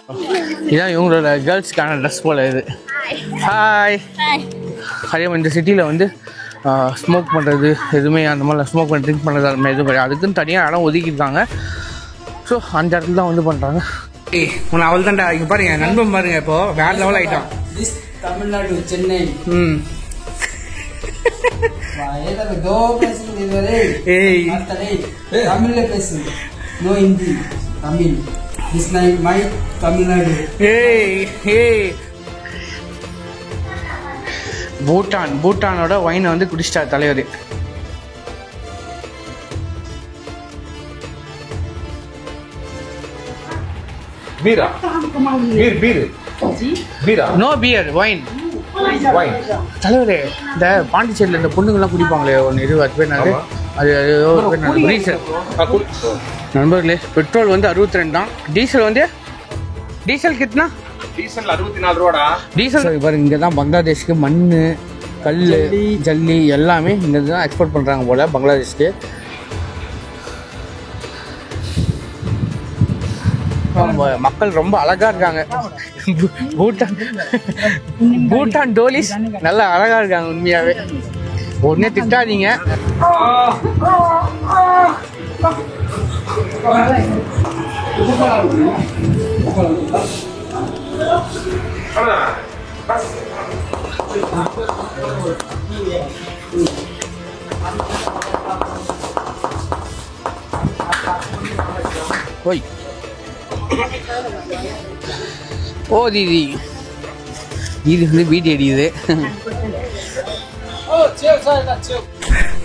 இதான் இவங்களோட கேர்ள்ஸ்க்கான ட்ரெஸ் போல் இது. ஹாய். அதே மாதிரி இந்த சிட்டியில் வந்து ஸ்மோக் பண்ணுறது எதுவுமே அந்த மாதிரிலாம் ஸ்மோக் பண்ணி ட்ரிங்க் பண்ணுறது அது மாதிரி எதுவும் கிடையாது. அதுக்குன்னு தனியாக இடம் ஒதுக்கியிருக்காங்க. ஸோ அந்த இடத்துல தான் வந்து பண்ணுறாங்க. உன்னை அவள் தான்டா இங்கே பாருங்க நண்பன் பாருங்க இப்போ வேற லெவல் ஆகிட்டான். தமிழ்நாடு சென்னை. தமிழ்ல பேசு, no Hindi, Tamil. This my Tamil Nadu. பூட்டானோட வைனை வந்து குடிச்சிட்டார் தலைவர். பீரா பீர் பீரா நோ பியர் வைன் தலைவரே. இந்த பாண்டிச்சேரியில் இந்த பொண்ணுங்கள்லாம் குடிப்பாங்களே ஒன்று இது அது பேர் அது டீசல். நண்பர்களே பெட்ரோல் வந்து 62 தான். டீசல் வந்து டீசல் கிட்னா டீசல் 64 ரூபாடா. டீசல் பாருங்க இங்கே தான் பங்களாதேஷ்க்கு மண் கல் ஜல்லி எல்லாமே இங்கே தான் எக்ஸ்போர்ட் பண்ணுறாங்க போல் பங்களாதேஷ்க்கு. மக்கள் ரொம்ப அழகா இருக்காங்க. பூட்டான் டோலிஸ் நல்லா அழகா இருக்காங்க உண்மையாவே. ஒன்னே திட்டாதீங்க. ஓய் ஓ தீதி இது வந்து வீட்டு அடிக்குது.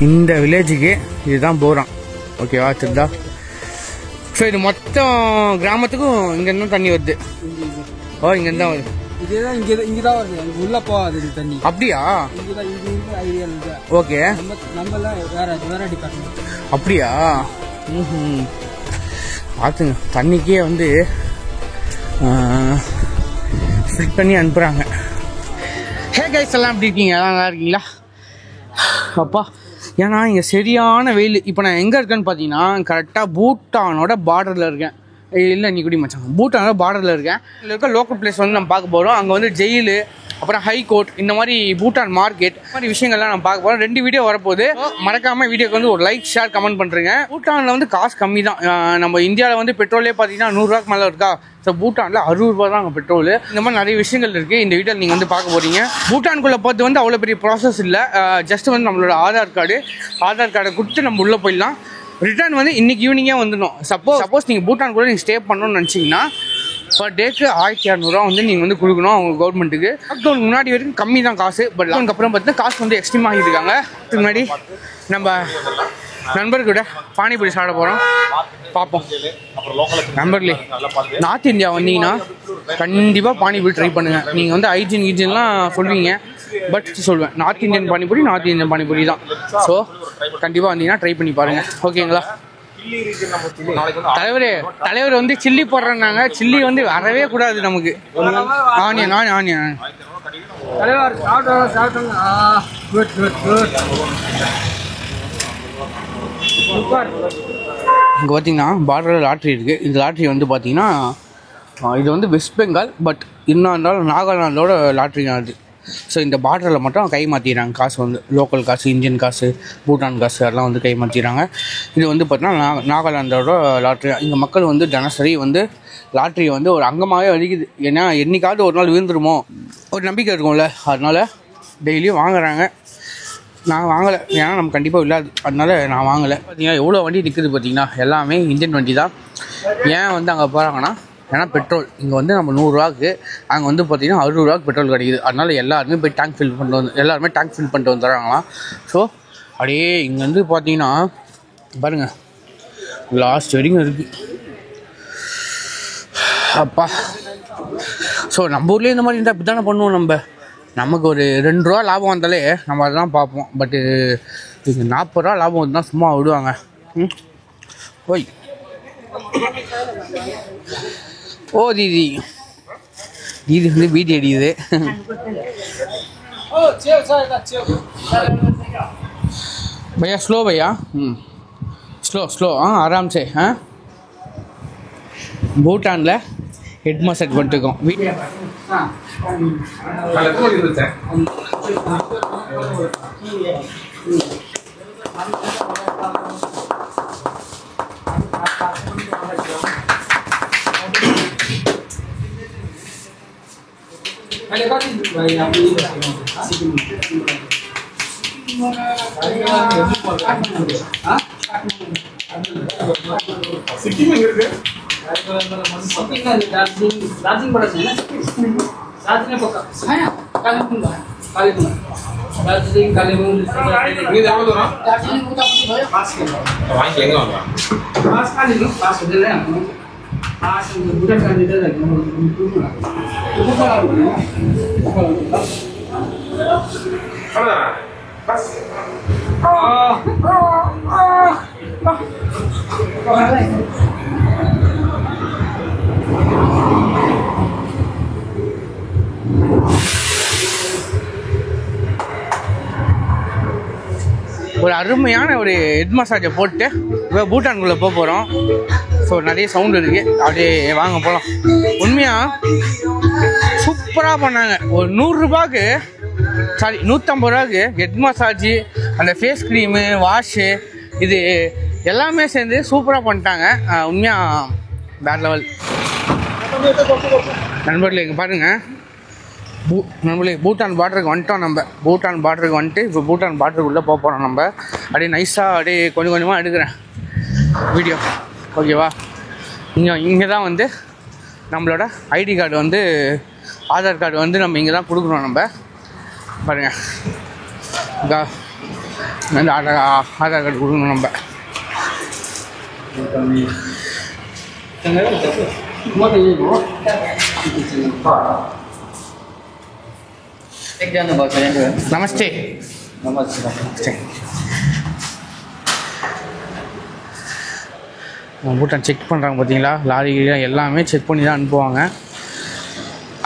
இந்த வில்லேஜுக்கு இதுதான் போகிறான். ஓகேவா சரிதா. ஸோ இது மொத்தம் கிராமத்துக்கும் இங்கேருந்து தண்ணி வருது. ஓ இங்கேருந்து தான் வருது. இதேதான் இங்கதான் வருது. உள்ள போகாது தண்ணி. அப்படியா? ஓகே வேற டிபார்ட்மெண்ட். அப்படியா? பார்த்துங்க தண்ணிக்கே வந்து ஃபிட் பண்ணி அனுப்புகிறாங்க. ஹே கைஸ் எல்லாம் எப்படி இருக்கீங்க? நல்லா இருக்கீங்களா? அப்பா ஏன்னா இங்கே சரியான வெயில். இப்போ நான் எங்கே இருக்கேன்னு பார்த்தீங்கன்னா கரெக்டாக பூட்டானோட பார்டரில் இருக்கேன். இல்லை நீ குடி மச்சான் பூட்டானோட பார்டரில் இருக்கேன். இதில் இருக்க லோக்கல் பிளேஸ் வந்து நம்ம பார்க்க போகிறோம். அங்கே வந்து ஜெயிலு அப்புறம் ஹை கோர்ட் இந்த மாதிரி பூட்டான் மார்க்கெட் இந்த மாதிரி விஷயங்கள்லாம் நம்ம பார்க்க போகிறோம். 2 வீடியோ வரப்போகுது. மறக்காமல் வீடியோக்கு வந்து ஒரு லைக் ஷேர் கமெண்ட் பண்ணுறேங்க. பூட்டானில் வந்து காசு கம்மி தான். நம்ம இந்தியாவில் வந்து பெட்ரோலே பார்த்தீங்கன்னா 100 ரூபாய்க்கு மேலே இருக்கா. ஸோ பூட்டானில் 60 ரூபா தான் அங்கே பெட்ரோல். இந்த மாதிரி நிறைய விஷயங்கள் இருக்குது. இந்த வீடியோ நீங்கள் வந்து பார்க்க போகிறீங்க. பூட்டானுக்குள்ளே பார்த்து வந்து அவ்வளோ பெரிய ப்ராசஸ் இல்லை. ஜஸ்ட் வந்து நம்மளோட ஆதார் கார்டை கொடுத்து நம்ம உள்ளே போயிடலாம். ரிட்டர்ன் வந்து இன்றைக்கி ஈவினிங்கே வந்துடணும். சப்போஸ் நீங்கள் பூட்டானுக்குள்ளே நீங்கள் ஸ்டே பண்ணணும்னு நினச்சிங்கன்னா பர் டேக்கு 1200 வந்து நீங்கள் வந்து கொடுக்கணும் அவங்க கவர்மெண்ட்டுக்கு. லாக்டவுன் முன்னாடி வரைக்கும் கம்மி தான் காசு. பட் லாக்டவுனுக்கு அப்புறம் பார்த்தீங்கன்னா காசு வந்து எக்ஸ்ட்ரீம் ஆகியிருக்காங்க. இதுக்கு முன்னாடி நம்ம நண்பர்கிட்ட பானிபூரி சாப்பிட போகிறோம். பார்ப்போம் நண்பர்களே. நார்த் இந்தியா வந்தீங்கன்னா கண்டிப்பாக பானிபூரி ட்ரை பண்ணுங்கள். நீங்கள் வந்து ஹைஜீன்லாம் சொல்வீங்க. பட் சொல்வேன் நார்த் இந்தியன் பானிபூரி தான். ஸோ கண்டிப்பாக வந்தீங்கன்னா ட்ரை பண்ணி பாருங்கள். ஓகேங்களா? தலைவர் வந்து சில்லி போடுறேன்னாங்க. சில்லி வந்து வரவே கூடாது நமக்கு. ஆனியன் தலைவர் இங்கே பார்த்தீங்கன்னா பார்டரில் லாட்ரி இருக்குது. இந்த லாட்ரி வந்து பார்த்தீங்கன்னா இது வந்து வெஸ்ட் பெங்கால். பட் இருந்தாலும் நாகாலாண்டோட லாட்ரி தான் அது. ஸோ இந்த பார்டரில் மட்டும் கை மாற்றிடுறாங்க. காசு வந்து லோக்கல் காசு, இந்தியன் காசு, பூட்டான் காசு அதெல்லாம் வந்து கை மாற்றிடுறாங்க. இது வந்து பார்த்தீங்கன்னா நாகாலாண்டோட லாட்ரி. இங்கே மக்கள் வந்து தினசரி வந்து லாட்ரியை வந்து ஒரு அங்கமாகவே வலிக்குது. ஏன்னா என்னைக்காவது ஒரு நாள் விழுந்துருமோ ஒரு நம்பிக்கை இருக்கும்ல. அதனால் டெய்லியும் வாங்குறாங்க. நான் வாங்கலை, ஏன்னா நம்ம கண்டிப்பாக இல்லாது. அதனால் நான் வாங்கலை. பார்த்தீங்கன்னா எவ்வளோ வண்டி நிற்குது பார்த்தீங்கன்னா எல்லாமே இந்தியன் வண்டி தான். ஏன் வந்து அங்கே போகிறாங்கன்னா ஏன்னா பெட்ரோல் இங்கே வந்து நம்ம 100 ரூபாய்க்கு அங்கே வந்து பார்த்திங்கன்னா 60 ரூபாய்க்கு பெட்ரோல் கிடைக்குது. அதனால் எல்லாருமே போய் டேங்க் ஃபில் பண்ணிட்டு வந்துடுறாங்களாம். ஸோ அப்படியே இங்கே வந்து பார்த்தீங்கன்னா பாருங்கள் லாஸ்ட் வரைக்கும் இருக்குது. அப்பா ஸோ நம்ம ஊர்லேயே இந்த மாதிரி இருந்தால் அப்படி தானே பண்ணுவோம். நமக்கு ஒரு 2 ரூபா லாபம் வந்தாலே நம்ம அதெல்லாம் பார்ப்போம். பட்டு இங்கே 40 ரூபா லாபம் வந்து தான் சும்மா விடுவாங்க. ஓய் ஓ தீதி இது வந்து வீட்டு அடிக்குது. भैया स्लो भैया ஸ்லோ ஆராம் சே. பூட்டானில் ஹெட் மசாஜ் பண்ணிட்டுருக்கோம். ஒரு அருமையான ஒரு ஹெட் மசாஜை போட்டு இப்போ பூட்டான்குள்ளே போக போகிறோம். ஸோ நிறைய சவுண்டு இருக்குது, அப்படியே வாங்க போகலாம். உண்மையாக சூப்பராக பண்ணாங்க. ஒரு 100 ரூபாய்க்கு, சாரி 150 ரூபாய்க்கு ஹெட் மசாஜு, அந்த ஃபேஸ் க்ரீமு, வாஷு, இது எல்லாமே சேர்ந்து சூப்பராக பண்ணிட்டாங்க. உண்மையாக வேறு லெவல். நண்பர்களே இங்கே பாருங்கள், நம்மளே பூட்டான் பார்டருக்கு வந்துட்டோம். நம்ம பூட்டான் பார்டருக்கு வந்துட்டு இப்போ பூட்டான் பார்டருக்குள்ளே போக போகிறோம். நம்ம அப்படியே நைஸாக அப்படியே கொஞ்சம் கொஞ்சமாக எடுக்கிறேன் வீடியோ, ஓகேவா? இங்கே தான் வந்து நம்மளோட ஐடி கார்டு வந்து, ஆதார் கார்டு வந்து நம்ம இங்கே தான் கொடுக்குறோம். நம்ம பாருங்கள், இந்த ஆதார் கார்டு கொடுக்கணும் நம்ம. நமஸ்தே. நமஸ்தே. பூட்டான் செக் பண்ணுறாங்க பார்த்தீங்களா, லாரி எல்லாமே செக் பண்ணி தான் அனுப்புவாங்க.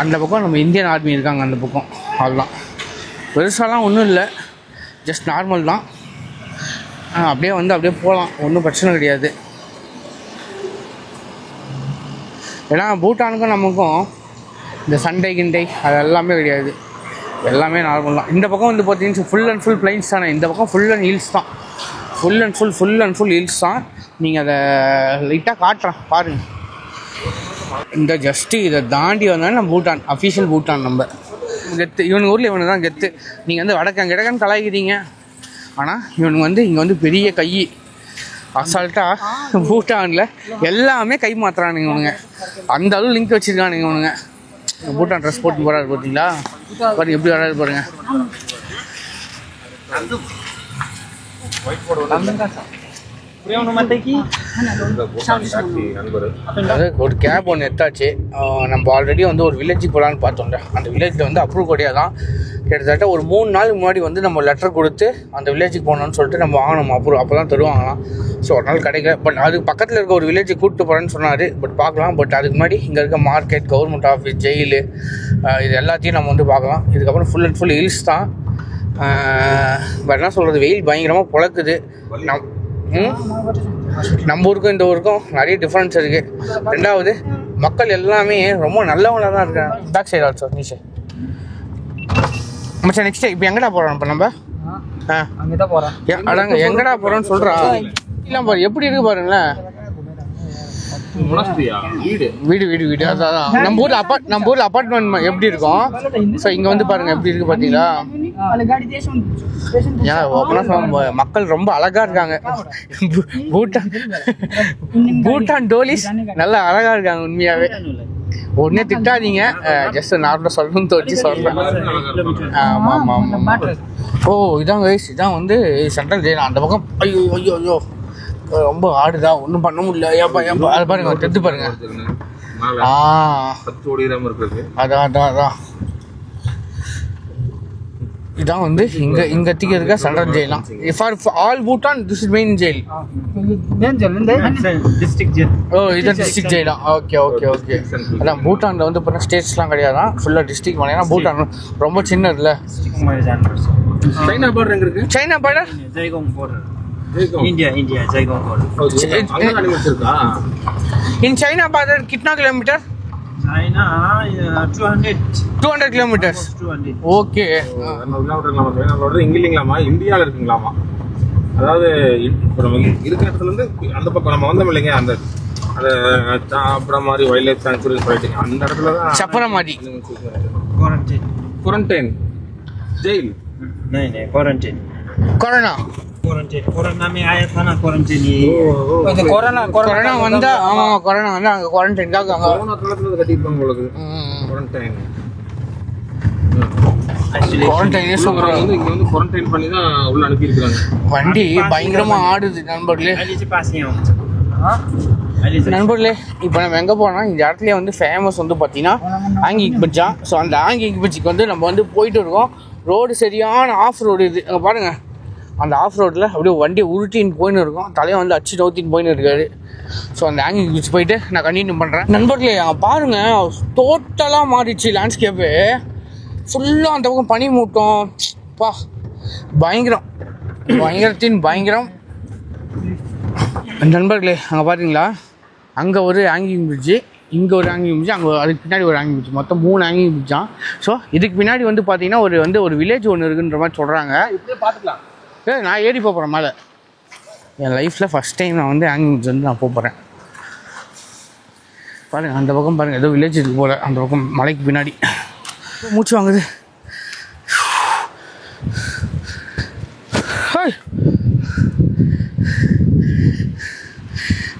அந்த பக்கம் நம்ம இந்தியன் ஆர்மி இருக்காங்க, அந்த பக்கம். அதெல்லாம் பெருசாலாம் ஒன்றும் இல்லை, ஜஸ்ட் நார்மல் தான். அப்படியே வந்து அப்படியே போகலாம், ஒன்றும் பிரச்சனை கிடையாது. ஏன்னா பூட்டானுக்கும் நமக்கும் இந்த சண்டை கிண்டை அது எல்லாமே கிடையாது, எல்லாமே நார்மல் தான். இந்த பக்கம் வந்து பார்த்தீங்கன்னா ஃபுல் அண்ட் ஃபுல் பிளைன்ஸ் தானே, இந்த பக்கம் ஃபுல் அண்ட் ஹில்ஸ் தான். ஃபுல் அண்ட் ஃபுல் ஹில்ஸ் தான். நீங்கள் அதை லைட்டாக காட்டுறேன் பாருங்கள். இந்த ஜஸ்ட்டு இதை தாண்டி வந்தாலும் நம்ம பூட்டான், அஃபீஷியல் பூட்டான். நம்ம கெத்து, இவனுக்கு ஊரில் இவனு தான் கெத்து. நீங்கள் வந்து வடக்கன் கிடக்கன்னு கலாய்க்கிறீங்க, ஆனால் இவனுக்கு வந்து இங்கே வந்து பெரிய கை. அசால்ட்டாக பூட்டானில் எல்லாமே கை மாற்றுறானுங்க இவனுங்க, அந்த அளவு லிங்க் வச்சுருக்கானுங்க இவனுங்க. பூட்டான் ட்ரெஸ் போட்டு போகிறாரு பார்த்தீங்களா, பாருங்க எப்படி வராது பாருங்க. ஒரு கேப் ஒன்று எடுத்தாச்சு. நம்ம ஆல்ரெடி வந்து ஒரு வில்லேஜுக்கு போகலான்னு பார்த்தோம்ல, அந்த வில்லேஜில் வந்து அப்ரூவ் கிடையாது தான். கிட்டத்தட்ட ஒரு 3 நாள் முன்னாடி வந்து நம்ம லெட்டர் கொடுத்து அந்த வில்லேஜுக்கு போகணுன்னு சொல்லிட்டு நம்ம வாங்கணும் அப்ரூவ், அப்போ தான் தருவாங்களாம். ஸோ ஒரு நாள் கிடைக்கல. பட் அதுக்கு பக்கத்தில் இருக்க ஒரு வில்லேஜுக்கு கூப்பிட்டு போகிறேன்னு சொன்னார். பட் பார்க்கலாம். பட் அதுக்கு முன்னாடி இங்கே இருக்க மார்க்கெட், கவர்மெண்ட் ஆஃபீஸ், ஜெயிலு, இது எல்லாத்தையும் நம்ம வந்து பார்க்கலாம். இதுக்கப்புறம் ஃபுல் அண்ட் ஃபுல் ஹில்ஸ் தான். பட் என்ன சொல்கிறது, வெயில் பயங்கரமாக பொழக்குது. நம்ம ஊருக்கும் இந்த ஊருக்கும் நிறைய டிஃப்ரென்ஸ் இருக்குது. ரெண்டாவது, மக்கள் எல்லாமே ரொம்ப நல்லவங்களாக தான் இருக்காங்க. பேக் சைடு ஆல்சோ நீச்சே மச்சா. நெக்ஸ்ட் இப்போ எங்கடா போகிறோம் இப்போ நம்ம? அங்கே தான் போகிறோம். அதாங்க எங்கடா போகிறோன்னு சொல்கிறா. இல்லை பாரு எப்படி இருக்கு பாருங்களேன். வீடு அதான் நம்ம ஊரில் அப்பார்ட்மெண்ட் எப்படி இருக்கும். ஸோ இங்கே வந்து பாருங்க எப்படி இருக்கு பார்த்தீங்களா. மக்கள் ரொம்ப அழகா இருக்காங்க. பூட்டான் டோலிஸ் நல்லா அழகா இருக்காங்க உண்மையாவே. ஒன்னே திட்டாதீங்க, ஜஸ்ட் நார்மலா சொல்லணும்னு தோச்சு சொல்றேன். ஆமா ஆமா ஆமா. ஓ இதான் கைஸ், இதான் வந்து சென்ட்ரல் ஜெயில். அந்த பக்கம் ஐயோ ஐயோ ஐயோ ரொம்ப ஆடுதா, ஒன்றும் பண்ண முடியல. ஏப்பா ஏப்பா அது பாருங்க, தெத்து பாருங்க. அதான் இதான் வந்து இங்க இருக்க சென்ட்ரல் ஜெயிலாம். For all Bhutan this is main jail. ஓ இது டிஸ்ட்ரிக்ட் ஜெயிலா. Okay okay okay. அதான் பூட்டான்ல வந்து இப்போ ஸ்டேட்ஸ்லாம் கிடையாதான், ஃபுல்லா டிஸ்ட்ரிக்ட் மாதிரி. ஏன்னா பூட்டான் ரொம்ப சின்ன இல்லை. சைனா பார்டர் எங்க இருக்கு? China border Jaigong border. India, Jaigong border. In China border कितना किलोमीटर? China 200 kilometers. 200. ஓகே. 200 கிலோமீட்டர்லாம் வந்து நம்மளோட இங்க இல்லைங்களாமா, இந்தியாவில் இருக்குங்களாமா. அதாவது இப்போ நம்ம இருக்கிற இடத்துல இருந்து அந்த பக்கம் நம்ம வந்தோம் இல்லைங்க, அந்த அப்புறம் மாதிரி வைல்ட் லைஃப் சாங்சுரி சொல்லிட்டு அந்த இடத்துல தான் சப்பரமாடி குவாரண்டைன் ஜெயில். नहीं क्वारंटाइन கொரோனா में आया था ना क्वारंटाइन ये கொரோனா வந்தா ஆமா கொரோனா வந்தா அங்க குவாரண்டைன்காக அங்க கொரோனா காலத்துல கட்டிருப்பாங்க உங்களுக்கு குவாரண்டைன். குவாரண்டைனே சொல்றாங்க. வந்து இங்க வந்து குவாரண்டைன் பண்ணி தான் உள்ள அனுப்பி இருக்காங்க. வண்டி பயங்கரமா ஆடுது நண்பர்களே. अली நண்பர்களே இப்போ நம்ம எங்கே போனோம்னா இந்த இடத்துல வந்து ஃபேமஸ் வந்து பார்த்தீங்கன்னா ஆங்கிக் பஜ்ஜா. ஸோ அந்த ஆங்கிக் பஜ்ஜிக்கு வந்து நம்ம வந்து போயிட்டு இருக்கோம். ரோடு சரியான ஆஃப் ரோடு இது. அங்கே பாருங்கள், அந்த ஆஃப் ரோட்டில் அப்படியே வண்டியை உருட்டின்னு போயின்னு இருக்கும், தலையை வந்து அச்சு நோத்தின்னு போயின்னு இருக்காரு. ஸோ அந்த ஆங்கிக் பீச் போயிட்டு நான் கண்டினியூ பண்ணுறேன். நண்பர்களே அங்கே பாருங்கள், டோட்டலாக மாறிடுச்சு லேண்ட்ஸ்கேப்பு. ஃபுல்லாக அந்த பக்கம் பனி மூட்டம். பா பயங்கரம், பயங்கரத்தின் பயங்கரம். நண்பர்களே அங்கே பார்த்தீங்களா, அங்கே ஒரு ஆங்கிங் பிரிட்ஜு, இங்கே ஒரு ஆங்கிங் பிரிட்ஜு, அங்கே அதுக்கு பின்னாடி ஒரு ஆங்கிங் பிரிட்ஜ், மொத்தம் 3 ஆங்கிங் பிரிட்ஜ் தான். ஸோ இதுக்கு பின்னாடி வந்து பார்த்தீங்கன்னா ஒரு வில்லேஜ் ஒன்று இருக்குன்ற மாதிரி சொல்கிறாங்க. இப்படியே பார்த்துக்கலாம். நான் ஏறி போகிறேன் மேலே. என் லைஃப்பில் ஃபஸ்ட் டைம் நான் வந்து ஆங்கிங் பிரிட்ஜ் வந்து நான் போகிறேன். பாருங்கள் அந்த பக்கம் பாருங்கள், ஏதோ வில்லேஜ் இருக்குது போல் அந்த பக்கம் மலைக்கு பின்னாடி. மூச்சு வாங்குது.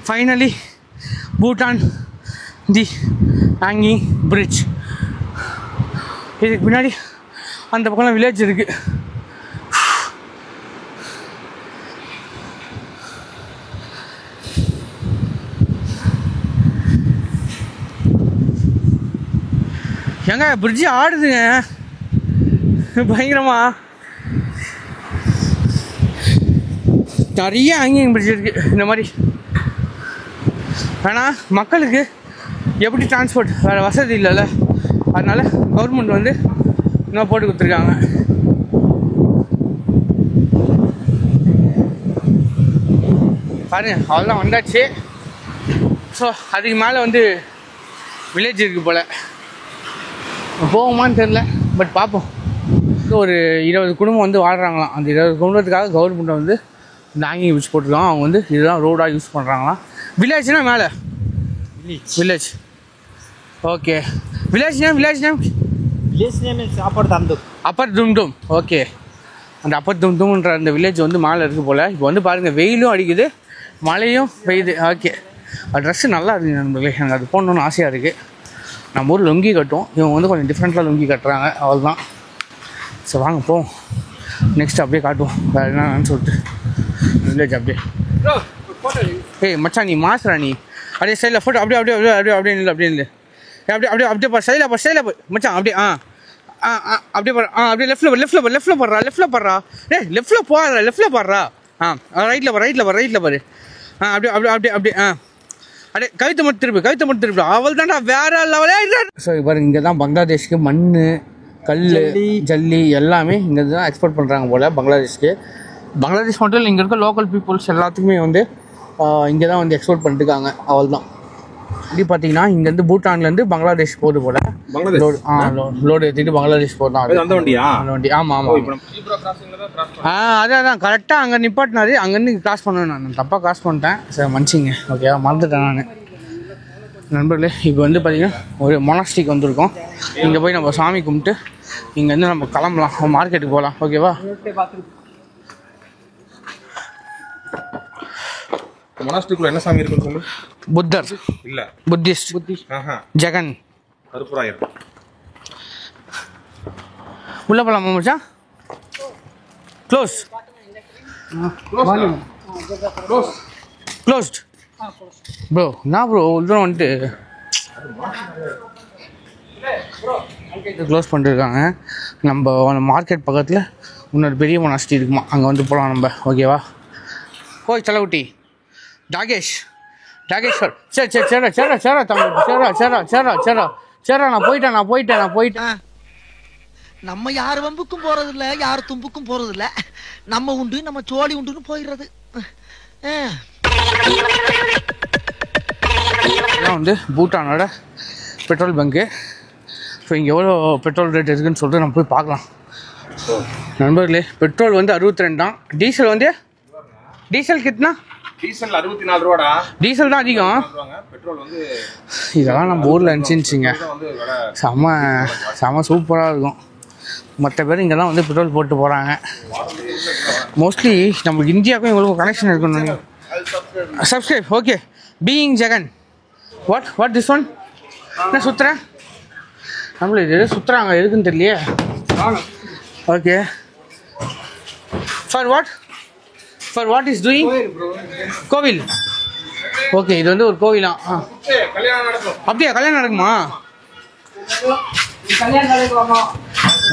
ஃபைனலி பூட்டான் தி ஹேங்கிங் பிரிட்ஜ். இதுக்கு பின்னாடி அந்த பக்கம் வில்லேஜ் இருக்குது. ஏங்க பிரிட்ஜு ஆடுதுங்க பயங்கரமா. நிறைய ஹேங்கிங் பிரிட்ஜ் இருக்குது இந்த மாதிரி. ஆனால் மக்களுக்கு எப்படி டிரான்ஸ்போர்ட் வேறு வசதி இல்லைல்ல, அதனால் கவர்மெண்ட் வந்து இன்னும் போட்டு கொடுத்துருக்காங்க. பாருங்க அவ்வளோதான் வந்தாச்சு. ஸோ அதுக்கு மேலே வந்து வில்லேஜ் இருக்குது போல், போகுமான்னு தெரில, பட் பார்ப்போம். ஒரு 20 குடும்பம் வந்து வாழ்கிறாங்களாம். அந்த 20 குடும்பத்துக்காக கவர்மெண்ட் வந்து இந்த ஹேங்கிங் பிரிட்ஜ் போட்டிருக்காங்க. அவங்க வந்து இதுதான் ரோடாக யூஸ் பண்ணுறாங்களாம். வில்லேஜ்னா மேலே village. Okay, village name upper Dumdum. Okay, அந்த அப்பர் தும்தும்ன்ற அந்த வில்லேஜ் வந்து மேலே இருக்குது போல். இப்போ வந்து பாருங்கள், வெயிலும் அடிக்குது மழையும் பெய்யுது. ஓகே, ட்ரெஸ்ஸு நல்லா இருக்குது நண்பர்களே. எனக்கு அது போடணுன்னு ஆசையாக இருக்குது. நம்ம ஊர் லுங்கி கட்டுவோம், இவங்க வந்து கொஞ்சம் டிஃப்ரெண்ட்டாக லுங்கி கட்டுறாங்க, அவ்வளோதான். ஸோ வாங்க போவோம், நெக்ஸ்ட் அப்படியே காட்டுவோம் வேறு என்னன்னு சொல்லிட்டு வில்லேஜ். அப்படியே ஏய் மச்சான், நீ மாசுறா நீ. அப்படியே சைடில் ஃபோட்டோ அப்படியே அப்படியே அப்படியே அப்படியே அப்படியே இல்லை அப்படியே இல்லை அப்படியே அப்படியே அப்படியே பா சைடில் போய் மச்சான் அப்படியே அப்படியே பாரு. அப்படியே லெஃப்ட்டில் படுறா. டேய் லெஃப்ட்டில் பாடுறா. ரைட்டில் பாரு. அப்படியே அப்படியே அப்படியே அப்படியே அப்படியே கவித்தை மட்டும் திருப்பி அவள் தான்டா வேற லெவலே. ஸோ பாரு, இங்கே தான் பங்களாதேஷ்க்கு மண், கல், ஜல்லி எல்லாமே இங்கே தான் எக்ஸ்போர்ட் பண்ணுறாங்க போல் பங்களாதேஷ்க்கு. பங்களாதேஷ் மட்டும் இல்லை, இங்கே இருக்க லோக்கல் பீப்புள்ஸ் எல்லாத்துக்குமே வந்து இங்கே தான் வந்து எக்ஸ்போர்ட் பண்ணிட்டுருக்காங்க. அவள் தான். இப்படி பார்த்தீங்கன்னா இங்கேருந்து பூட்டான்லேருந்து பங்களாதேஷ் போகுது போல். லோடு ஏற்றிட்டு பங்களாதேஷ் போதும் அந்த வண்டி. ஆமாம். அதான் கரெக்டாக அங்கே நிப்பாட்டினாரு. அங்கேருந்து கிராஸ் பண்ணுவேன். நான் தப்பாக கிராஸ் பண்ணிட்டேன். சரி மன்னிச்சிங்க. ஓகே, மறந்துட்டேன் நான். நண்பர்களே இப்போ வந்து பார்த்திங்கன்னா ஒரு மொனாஸ்டிக் வந்திருக்கோம். இங்கே போய் நம்ம சாமி கும்பிட்டு இங்கேருந்து நம்ம கிளம்பலாம், மார்க்கெட்டுக்கு போகலாம். ஓகேவா? மொனாஸ்டிக்குள்ள என்ன சாமி இருக்குன்னு சொல்லு. புத்தர் இல்ல, புத்திஸ்ட், ஜெகன், கருப்பராயர். உள்ள போலாமா மச்சான்? Closed bro. நான் ப்ரோ உள்ள வந்துட்டு க்ளோஸ் பண்ணிருக்காங்க. நம்ம மார்க்கெட் பக்கத்தில் இன்னொரு பெரிய மொனாஸ்டி இருக்குமா, அங்கே வந்து போகலாம் நம்ம. ஓகேவா? ஓய் தலைகுட்டி டாகேஸ்வர். சரி தம்பி, நான் போயிட்டேன். நம்ம யார் வம்புக்கும் போறது இல்ல, யார் தும்புக்கும் போறது இல்ல. நம்ம உண்டு, நம்ம சோழி உண்டுன்னு போயிடுறது. வந்து பூட்டானோட பெட்ரோல் பங்கு. ஸோ இங்கே எவ்வளோ பெட்ரோல் ரேட் இருக்குதுன்னு சொல்லிட்டு நம்ம போய் பார்க்கலாம். நண்பர்களே, பெட்ரோல் வந்து 62 தான். டீசல் வந்து டீசல் கிட்னா டீசல் 64 ரூபாடா. டீசல் தான் அதிகம். பெட்ரோல் வந்து இதெல்லாம் நம்ம ஊரில் இருந்துச்சுங்க செம சூப்பராக இருக்கும். மற்ற பேர் இங்கே தான் வந்து பெட்ரோல் போட்டு போகிறாங்க. மோஸ்ட்லி நம்ம இந்தியாவுக்கும் இவங்களுக்கும் கனெக்ஷன் இருக்குன்னு subscribe. Okay, being Jagan. What this one? என்ன சுற்றுறேன் நம்மள இது சுற்றுறாங்க எதுக்குன்னு தெரியலையே. Okay, for what is doing? கோவில். ஓகே, இது வந்து ஒரு கோவிலா? அப்படியா, கல்யாணம் நடக்குமா?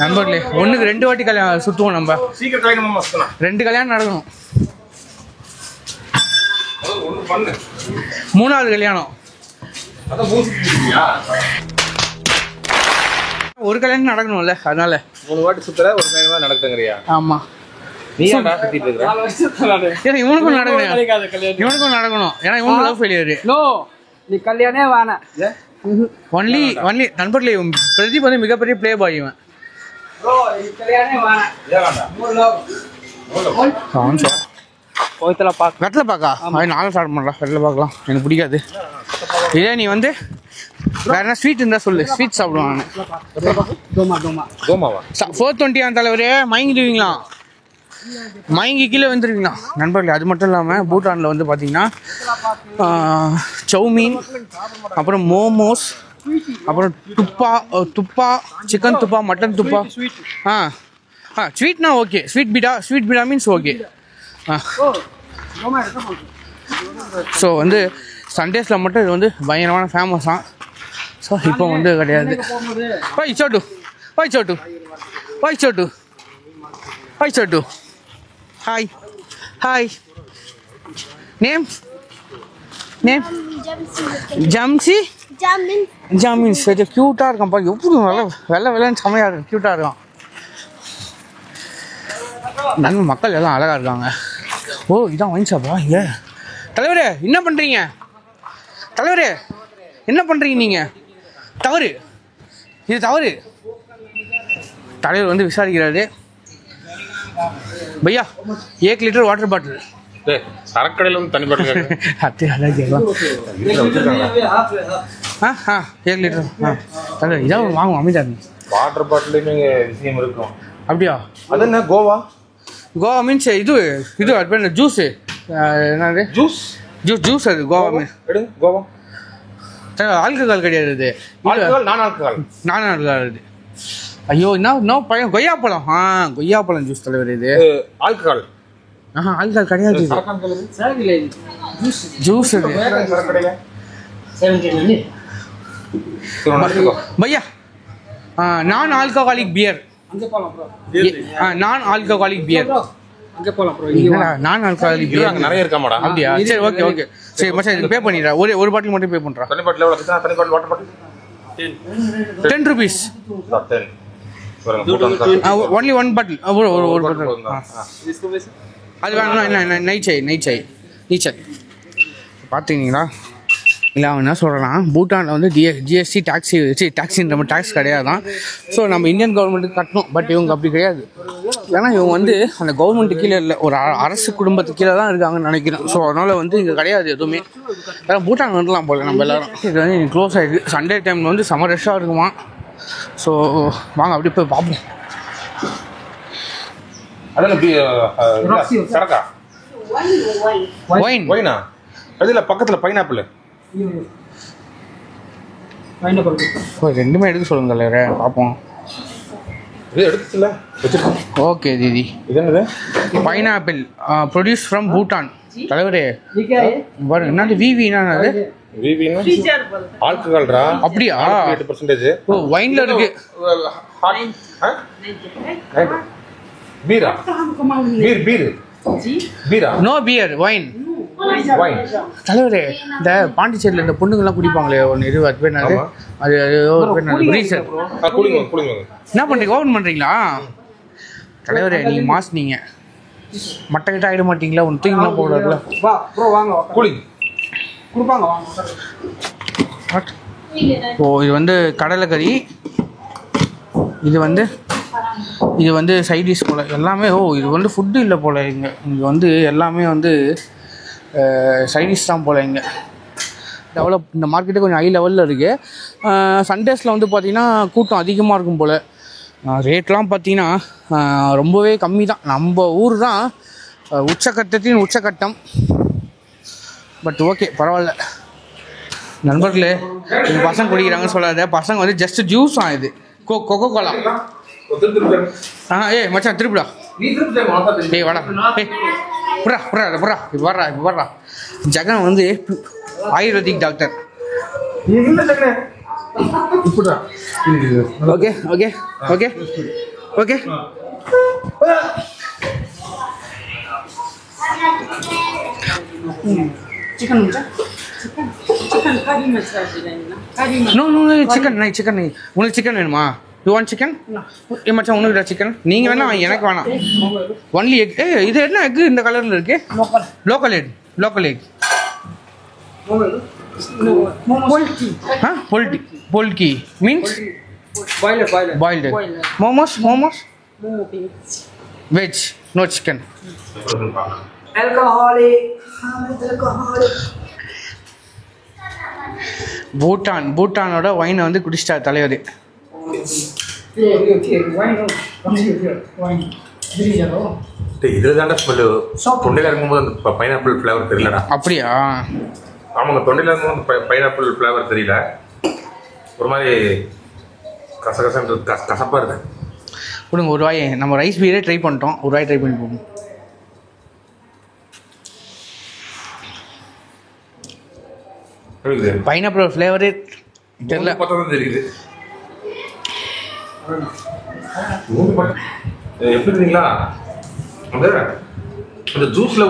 நண்பர்களே, ஒன்றுக்கு 2 வாட்டி கல்யாணம் சுற்றுவோம் நம்ம. 2 கல்யாணம் நடக்கணும். 3வது கல்யாணம். ஒரு கல்யாணம் நடக்கணும்ல, அதனால 3 வாட்டி சுத்துற, ஒரு கல்யாணம் தான் நடக்குதுங்கறியா? ஆமா. நீ ஏன்டா சுத்திட்டு இருக்கற? ஏன்னா இவனுக்கும் நடக்கணும், இவனுக்கும் நடக்கணும். ஏன்னா இவனுக்கு லவ் ஃபெயிலியர். நோ, நீ கல்யாணமே வேணாம். ஒன்லி நண்பர்களே, பிரதீப் வந்து மிகப்பெரிய பிளே பாய் இவன். வெத்தலை பாக்கா? நானும் ஸ்டார்ட் பண்ணுறேன். வெத்தலை பார்க்கலாம் எனக்கு பிடிக்காது. இதே நீ வந்து வேற என்ன ஸ்வீட் இருந்தா சொல்லு, ஸ்வீட் சாப்பிடுவான் நான். 420 தலைவரே, மயங்கிடுவீங்களா? மயங்கி கீழே வந்துருவீங்களா நண்பர்களே? அது மட்டும் இல்லாமல் பூட்டானில் வந்து பார்த்தீங்கன்னா சௌமீன், அப்புறம் மோமோஸ், அப்புறம் துப்பா, சிக்கன் துப்பா, மட்டன் துப்பா. ஸ்வீட்னா ஓகே, ஸ்வீட் பீடா மீன்ஸ் ஓகே. ஸோ வந்து சண்டேஸில் மட்டும் இது வந்து பயங்கரமான ஃபேமஸ் தான். ஸோ இப்போ வந்து கிடையாது. ஹாய் நேம் ஜாமின்ஸ். கொஞ்சம் க்யூட்டாக இருக்கான்ப்பா. எப்படி வெள்ளைன்னு செம்மையாக இருக்கும், க்யூட்டாக இருக்கான். நண்பர் மக்கள் எல்லாம் அழகாக இருக்காங்க. ஓ, இதான் ஒயின் ஷாப்பா இங்கே? தலைவரே என்ன பண்ணுறீங்க? நீங்கள்? தவறு, இது தவறு. தலைவர் வந்து விசாரிக்கிறாரு. பையா 1 லிட்டர் வாட்டர் பாட்டில். சரக்கடையில் வந்து தனி பாட்டில் அத்தை அதான் கேட்கலாம். 1 லிட்டர். தலைவர் இதான் வாங்குவோம். அமைதியாக வாட்டர் பாட்டிலுமே விஷயம் இருக்கும். அப்படியா? அது என்ன கோவா மீன்ஸ் இது அது பேர் ஜூஸு. என்னது ஜூஸ்? அது கோவா மீன். கோவா ஆல்கஹால் கிடையாது. இது நான் ஆல்கஹால். ஐயோ, என்ன பழம்? கொய்யாப்பழம். கொய்யாப்பழம் ஜூஸ் தலைவர். இது ஆல்கஹால். ஆல்கஹால் கிடையாது. ஜூஸ் இது பையா. நான் ஆல்கஹாலிக் பியர். நான் ஆல்கஹாலிக் பியர். நிறைய இருக்காமாடா? அப்படியா? சரி, ஓகே. சரி மச்சான், இது பே பண்ணிடுறேன். ஒரு பாட்டில் மட்டும் பே பண்ணுறேன். தனி பாட்டில் எவ்வளோ? தனி bottle water bottle 10 rupees. Only 1 பாட்டில். ஒரு பாட்டில். அது வேணும். இல்லை நைட் சாய் பார்த்தீங்களா? இல்லை, அவன் என்ன சொல்கிறான், பூட்டானில் வந்து ஜிஎஸ்டி டாக்ஸின்ற மாதிரி டேக்ஸ் கிடையாது தான். ஸோ நம்ம இந்தியன் கவர்மெண்ட்டுக்கு கட்டணும். பட் இவங்க அப்படி கிடையாது. ஏன்னா இவங்க வந்து அந்த கவர்மெண்ட்டு கீழே இல்லை, ஒரு அரசு குடும்பத்துக்கு கீழே தான் இருக்காங்கன்னு நினைக்கிறேன். ஸோ அதனால் வந்து இங்கே கிடையாது எதுவுமே. ஏன்னா பூட்டான் வந்துடலாம் போல நம்ம எல்லோரும். இது வந்து க்ளோஸ் ஆகிடுது. சண்டே டைமில் வந்து செம ரஷ்ஷாக இருக்குமா. ஸோ வாங்க அப்படி போய் பார்ப்போம். ஒயினா? அதில் பக்கத்தில் பைனாப்பிள். ரெண்டுமே எடுக்க சொல்லுங்க தலைவரே, பார்ப்போம். இது எடுத்துச்சுல வச்சிருக்கோம். ஓகே தீதி. இது என்னது? Pineapple produce from Bhutan. தலைவரே பாருங்க, என்னது விவினா? ஆல்கஹால்ரா? அப்படியா? 8%. ஓ, வைன்ல இருக்கு. பீரா? பீரா? No beer, wine. தலைவரே, இந்த பாண்டிச்சேரியில் இந்த பொண்ணுங்கெல்லாம் குடிப்பாங்களே ஒன்று, இது அது பேர் என்னது? அது பிரீசர். என்ன பண்ணுறீங்க? ஓப்பன் பண்ணுறீங்களா? தலைவரே நீங்கள் மாஸ், நீங்கள் மட்டை கிட்ட ஆகிட மாட்டீங்களா? ஒன்று தூங்கிலாம் போடாதுல. கூலிங் கொடுப்பாங்க. ஓ இது வந்து கடலைக்கறி, இது வந்து சைடிஷ் போல் எல்லாமே. ஓ இது வந்து ஃபுட்டு இல்லை போல். இங்கே வந்து எல்லாமே வந்து சைடிஷ் தான் போல். இங்கே டெவலப் இந்த மார்க்கெட்டே கொஞ்சம் ஹை லெவலில் இருக்குது. சண்டேஸில் வந்து பார்த்திங்கன்னா கூட்டம் அதிகமாக இருக்கும் போல். ரேட்லாம் பார்த்திங்கன்னா ரொம்பவே கம்மி தான். நம்ம ஊர் தான் உச்சக்கட்டத்தின் உச்சக்கட்டம். பட் ஓகே பரவாயில்ல. நண்பர்களே எங்கள் பசங்க குடிக்கிறாங்கன்னு சொல்லாத. பசங்க வந்து ஜஸ்ட் ஜூஸ் தான் இது. Coca Cola. ஏய் மச்சான் திருப்பிடா. ஏய் வாடா. ஏய் புறா புறா புறா இப்போ வர்றா. ஜெகன் வந்து ayurvedic doctor. Okay okay okay okay. Chicken हुन्छ चिकन करी मसाला दिलाइना करी नो नो चिकन नहीं चिकन नहीं. உங்களுக்கு சிக்கன் வேணுமா? You want chicken? ஏ மச்சான் உனக்கு சிக்கன். நீங்கள் வேணா எனக்கு வேணாம். Only egg. இது என்ன எக் இந்த கலரில் இருக்கு? Local egg. Poultry means boiled momos veg no chicken. alcoholic. பூட்டானோட வைனை வந்து குடிச்சிட்டார் தலைவர். இதுதான்டா ஸ்மெல்லு. தொண்டையில் இருக்கும்போது அந்த பைனாப்பிள் ஃப்ளேவர் தெரியலடா. அப்படியா? ஆமாங்க, தொண்டையில் இருக்கும்போது பைனாப்பிள் ஃப்ளேவர் தெரியல. ஒரு மாதிரி கசகசன்றது கசப்பாக இருக்கு. கொடுங்க ஒரு வாய். நம்ம ரைஸ் பீரே ட்ரை பண்ணிட்டோம். ஒரு வாய் ட்ரை பண்ணி போகும். பைனாப்பிள் ஃப்ளேவரே தெரியல. பார்த்தா தெரியுது. எப்படி இருக்கீங்களா? அந்த ஜூஸ்ல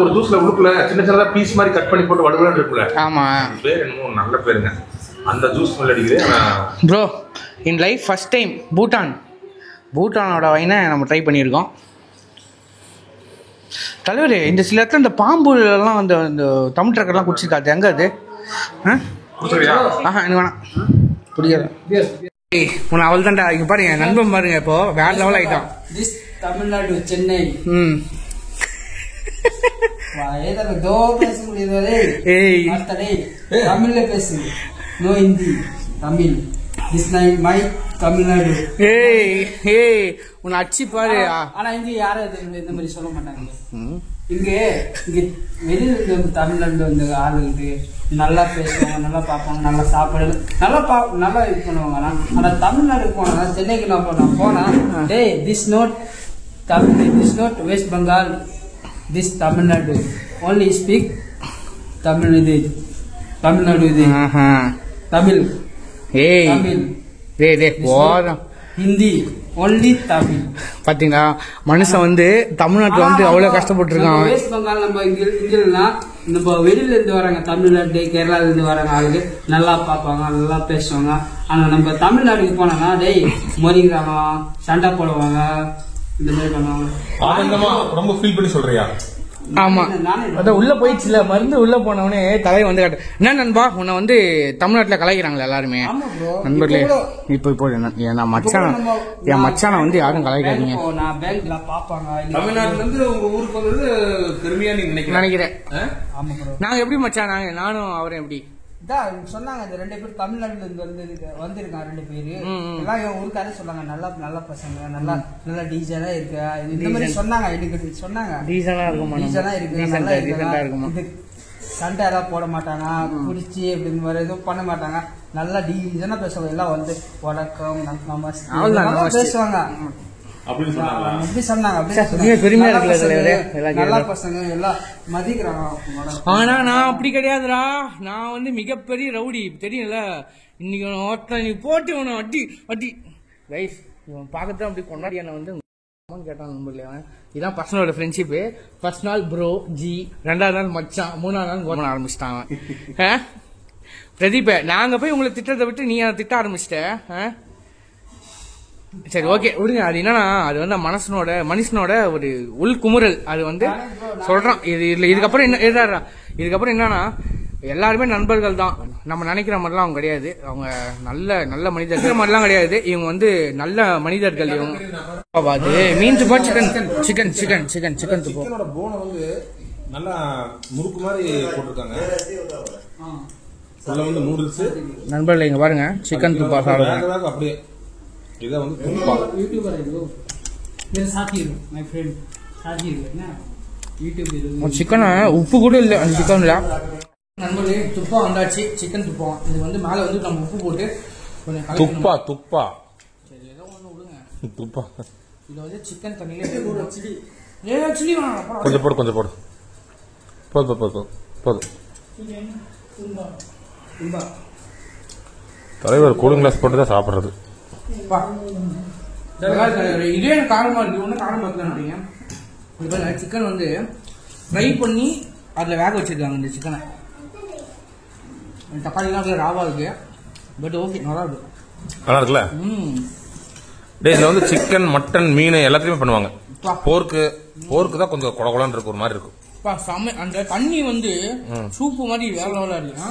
உடுப்புல சின்ன சின்னதா பீஸ் மாதிரி கட் பண்ணி போட்டு வடுவலான்னு இருக்குல்ல. ஆமா, பேர் என்னமோ நல்ல பேருங்க. அந்த ஜூஸ் ஸ்மெல் அடிக்குது. Bro in life first time பூட்டானோட வைனை நம்ம ட்ரை பண்ணியிருக்கோம். தலைவர் இந்த சில இடத்துல இந்த பாம்புலாம் வந்து இந்த தமிழ் ட்ரக்கர்லாம் குடிச்சிருக்காது. எங்கே அது? எனக்கு வேணாம், பிடிக்காது. உன்னை அவள் தான்டா. இங்கே பாருங்க நண்பன் பாருங்க, இப்போ வேற லெவல் ஆகிட்டான். தமிழ்நாடு சென்னை. தமிழ்ல பேசு, no Hindi, Tamil. This my Tamil Nadu. உன்னை அடிச்சு பாரு. ஆனா இங்க யாரும் இந்த மாதிரி சொல்ல மாட்டாங்க. இங்க வெளியில இருந்து தமிழ்நாடு வந்து ஆளுகிட்டு நல்லா பேசுவாங்க, நல்லா பார்ப்பாங்க, நல்லா சாப்பாடு நல்லா இது பண்ணுவாங்க. ஆனா தமிழ்நாடு போனா, சென்னைக்கு நான் போனா, டேய் this not Tamil, this not West Bengal, this Tamil Nadu, only speak Tamil. இது தமிழ்நாடு, இது தமிழ். ஹிந்தி only தமிழ். பாத்தீங்களா, மனுஷன் வந்து தமிழ்நாட்டுல வந்து அவ்வளவு கஷ்டப்பட்டுருக்கான். வெஸ்ட் பெங்கால் நம்ம இங்கனா நம்ம வெளியில இருந்து வராங்க, தமிழ்நாடு கேரளால இருந்து வராங்க ஆளுங்க, நல்லா பார்ப்பாங்க, நல்லா பேசுவாங்க. ஆனா நம்ம தமிழ்நாட்டுக்கு போனா டேய் மொழிங்கிறாங்க, சண்டை போடுவாங்க, இந்த மாதிரி பண்ணுவாங்க. ரொம்ப ஃபீல் பண்ணி சொல்றியா? ஆமா, அதான் உள்ள போயிடுச்சுல மருந்து. உள்ள போனவனே தலை வந்து காட்டு. என்ன நண்பா, உன்னை வந்து தமிழ்நாட்டுல கலாய்க்கிறாங்களா எல்லாருமே நண்பர்களே? இப்போ என் மச்சான வந்து யாரும் கலாய்க்காதீங்க. தமிழ்நாட்டுல இருந்து உங்க ஊருக்கு வந்து பெருமையா நீங்க நினைக்கிறேன். நாங்க எப்படி மச்சான், நானும் அவரும் எப்படி சொன்னாங்க, இந்த 2 பேர் தமிழ்நாட்டுல இருந்து வந்திருக்காங்க. 2 பேரு எல்லாம் என் ஊருக்காரே சொன்னாங்க, நல்ல பசங்க, நல்லா டீசனா இருக்கு, இந்த மாதிரி சொன்னாங்க. எனக்கு சொன்னாங்க டீசனா இருக்கு, சண்டை எல்லாம் போட மாட்டாங்க, குடிச்சு அப்படின்னு மாதிரி எதுவும் பண்ண மாட்டாங்க, நல்லா டீசனா பேசுவாங்க. எல்லாம் வந்து வணக்கம் நமஸ்காரம் பேசுவாங்க. ஆனா நான் அப்படி கிடையாதுடா. நான் வந்து மிகப்பெரிய ரவுடி தெரியல. இன்னைக்கு நீ போட்டு அடி கைஸ், இவன் பார்க்கத்தான் அப்படி கொண்டாடி என்ன வந்து கேட்டான் நம்பர்ல. இதான் பர்சனோட ஃப்ரெண்ட்ஷிப்பு. ஃபர்ஸ்ட் நாள் ப்ரோ ஜி, 2வது நாள் மச்சான், 3வது நாள் கோமன் ஆரம்பிச்சிட்டாங்க. பிரதீப், நாங்க போய் உங்களை திட்டத்தை விட்டு நீ திட்ட ஆரம்பிச்சிட்ட. சரி ஓகே விடுங்க. அது என்னன்னா, அது வந்து மனுஷனோட ஒரு உள் குமுறல். அது வந்து சொல்றான். இதுக்கப்புறம் என்ன என்னன்னா, எல்லாருமே நண்பர்கள் தான். நம்ம நினைக்கிற மாதிரிலாம் அவங்க கிடையாது. அவங்க நல்ல நல்ல மனிதர்கள் மாதிரிலாம் கிடையாது. இவங்க வந்து நல்ல மனிதர்கள். இவங்க அது மீன் துப்பா சிக்கன் துப்பா போனை வந்து நல்லா முறுக்கு மாதிரி போட்டிருக்காங்க. வந்து நூடுல்ஸ் நண்பர்கள் இங்க பாருங்க சிக்கன் துப்பா சாப்பிடுறாங்க. அப்படியே இதை வந்து துப்பா யூடியூபர் இது சாத்தி மை ஃப்ரெண்ட் சாத்தி என்ன யூடியூப் சிக்கன் உப்பு கூட இல்லை அந்த சிக்கன்ல. நண்பர்களே துப்பா வந்தாச்சு. சிக்கன் துப்பா இது வந்து மேலே வந்து நம்ம உப்பு போட்டு கொஞ்சம் துப்பா சரி ஏதோ ஒன்று விடுங்க. துப்பா இதில் வந்து சிக்கன் தண்ணியில சில்லி வேணாம் கொஞ்சம் போடு போதும். தலைவர் கூலிங் கிளாஸ் போட்டு தான் சாப்பிட்றது. இதே எனக்கு காரமாக இருக்குது. ஒன்றும் காரம் பார்க்கலான்றீங்க. சிக்கன் வந்து ஃப்ரை பண்ணி அதில் வேக வச்சிருக்காங்க. இந்த சிக்கனை தக்காளிலாம் அதில் ராவாக இருக்கு. பட் ஓகே நல்லா இருக்குல்ல. இதில் வந்து சிக்கன் மட்டன் மீன் எல்லாத்தையுமே பண்ணுவாங்க. போர்க்கு தான் கொஞ்சம் குழகுலான்னு இருக்கு, ஒரு மாதிரி இருக்கும். அந்த தண்ணி வந்து சூப்பு மாதிரி வேற லெவலாக இருக்கு.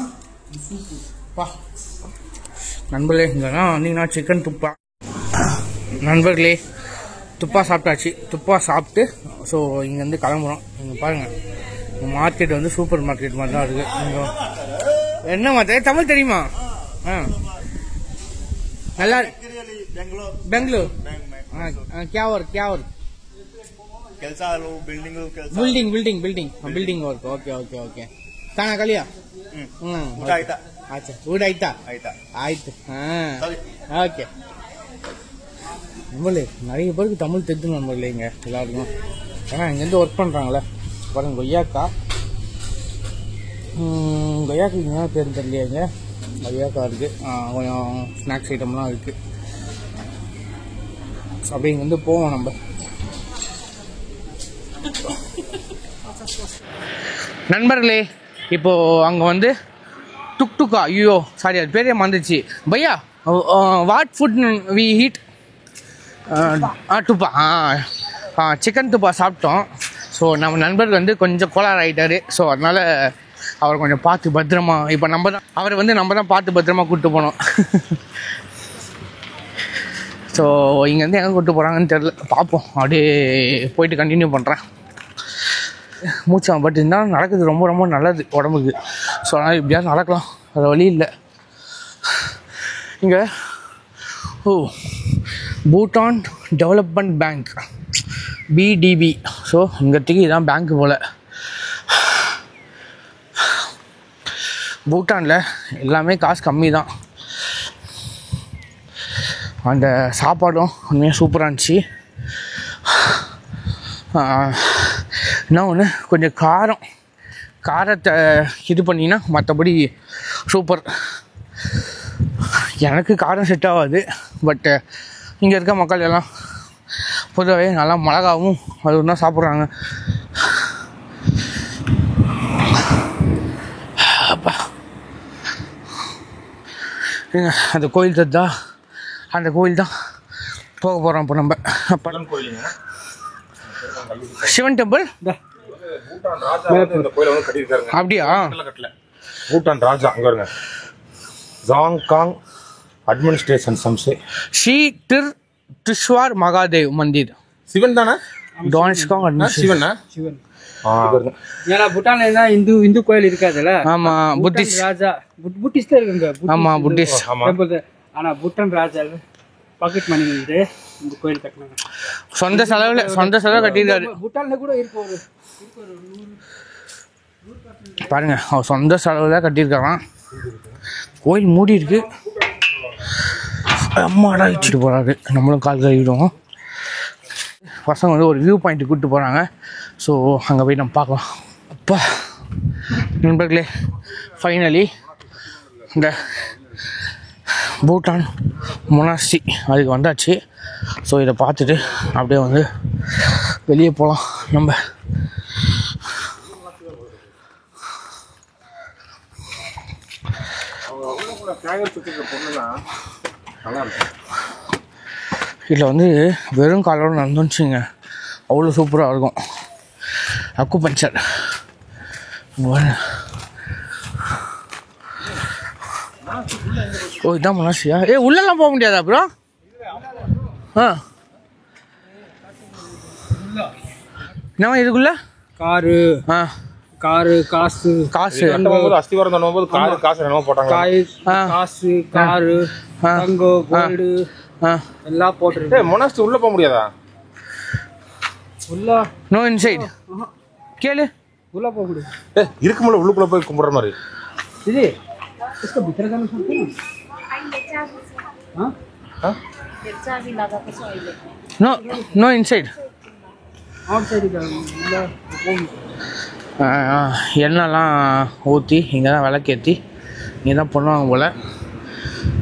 சூப்பு பா நண்பர்களே இங்கெல்லாம் வந்தீங்கன்னா சிக்கன் துப்பா. நண்பர்களே துப்பா சாப்பிட்டாச்சு. துப்பா சாப்பிட்டு ஸோ இங்கேருந்து கிளம்புறோம். இங்கே பாருங்கள் மார்க்கெட் வந்து சூப்பர் மார்க்கெட் மாதிரி தான் இருக்குது. இங்கே என்ன மார்க்கெட் தமிழ் தெரியுமா? நல்லா பெங்களூர் क्या वर्क बिल्डिंग वर्क ओके खाना खा लिया? अच्छा ऊट आयता आयत ओके. நண்பர்களே நிறைய பேருக்கு தமிழ் தெரிஞ்சு நண்பர்களே இங்கே எல்லாருக்கும். ஏன்னா இங்கேருந்து ஒர்க் பண்ணுறாங்களே பாருங்க. கொய்யாக்கு இங்கே பேர் தெரியலையாங்க. கொய்யாக்கா இருக்குது. கொஞ்சம் ஸ்நாக்ஸ் ஐட்டம்லாம் இருக்குது. அப்படி இங்கேருந்து போவோம் நம்ம. நண்பர்களே இப்போ அங்கே வந்து டுக்டுக்கா ஐயோ சாரி அது பேரே மறந்துச்சு. பையா what food we eat? Thukpa chicken thukpa சாப்பிட்டோம். ஸோ நம்ம நண்பர் வந்து கொஞ்சம் கோளாறு ஆகிட்டாரு. ஸோ அதனால் அவரை கொஞ்சம் பார்த்து பத்திரமா இப்போ அவரை வந்து நம்ம தான் பார்த்து பத்திரமா கூப்பிட்டு போனோம். ஸோ இங்கேருந்து எங்கே கூப்பிட்டு போகிறாங்கன்னு தெரில. பார்ப்போம். அப்படியே போயிட்டு கண்டினியூ பண்ணுறேன். மூச்சாம் பட் இருந்தாலும் நடக்குது ரொம்ப ரொம்ப நல்லது உடம்புக்கு. ஸோ அதனால் இப்படியாவது நடக்கலாம். அது வழி இல்லை. இங்கே Bhutan development bank BDB. So இங்கத்துக்கு இதான் பேங்க்கு போல். பூட்டானில் எல்லாமே காசு கம்மி தான். அந்த சாப்பாடும் உண்மையாக சூப்பராக இருந்துச்சு. என்ன ஒன்று கொஞ்சம் காரத்தை இது பண்ணிங்கன்னா மற்றபடி சூப்பர். எனக்கு காரம் செட் ஆகாது. பட் இங்கே இருக்க மக்கள் எல்லாம் பொதுவாகவே நல்லா மிளகாவும் அதுவும் தான் சாப்பிட்றாங்க. அப்பா அந்த கோயில் தத்தா அந்த கோயில் தான் போக போகிறோம் இப்போ நம்ம. சிவன் டெம்பிள் அப்படியா? பூட்டான் ராஜா அங்கே வருங்க. ஜாங்காங் அட்மினிஸ்ட்ரேஷன் சம்சே ஸ்ரீ திருஷ்வார் மகாதேவ் மந்திர். சிவன் தானே? சிவன் ஏன்னா பூட்டான்ல இந்து கோயில் இருக்காதுல்ல. ஆமா புத்திஸ்ட் ராஜா புத்திஸ்ட் தான் இருக்குங்க. ஆமா புத்திஸ்ட் டெம்பிள். ஆனா பூட்டான் ராஜா பாக்கெட் மணி வந்து இந்த கோயில் கட்டினாங்க. சொந்த செலவு கட்டியிருக்காரு. பூட்டான்ல கூட இருக்கு ஒரு பாருங்க அவர் சொந்த செலவுல கட்டியிருக்காராம். கோயில் மூடி இருக்கு. அம்மாடா இடிச்சுட்டு போறாரு. நம்மளும் கால் கழுவிடுவோம். பசங்க வந்து ஒரு வியூ பாயிண்ட்டு கூப்பிட்டு போகிறாங்க. ஸோ அங்கே போய் நம்ம பார்க்கலாம். அப்பா நண்பர்களே ஃபைனலி இந்த பூட்டான் மொனாஸ்ட்ரி அதுக்கு வந்தாச்சு. ஸோ இதை பார்த்துட்டு அப்படியே வந்து வெளியே போகலாம் நம்ம. இதில் வந்து வெறும் காலோட நடந்துச்சுங்க. அவ்வளோ சூப்பராக இருக்கும். அக்கு பஞ்சர் ஓ இதான் மொனாஸ்ட்ரியா? உள்ளெல்லாம் போக முடியாதா ப்ரோ? ஆ என்னவா இதுக்குள்ள? காரு காசு அஸ்திவாரம் தண்ணும்போது காசு என்னமோ போட்டாங்க. காசு காரு தங்கம் கோல்டு எல்லாம் போட்டு. மொனாஸ்ட்ரி உள்ள போக முடியாதா? உள்ள நோ இன்சைட். கேளு உள்ள போக முடியாது. இருக்கும்போது உள்ளுக்குள்ள போய் கும்பிடுற மாதிரி. இது इसका भीतर का नहीं हां चाबी लगा के सोइले नो इनसाइड आउटसाइड का எண்ணெய்லாம் ஊற்றி இங்கே தான் விளக்கேற்றி இங்கே தான் பண்ணுவாங்க போல்.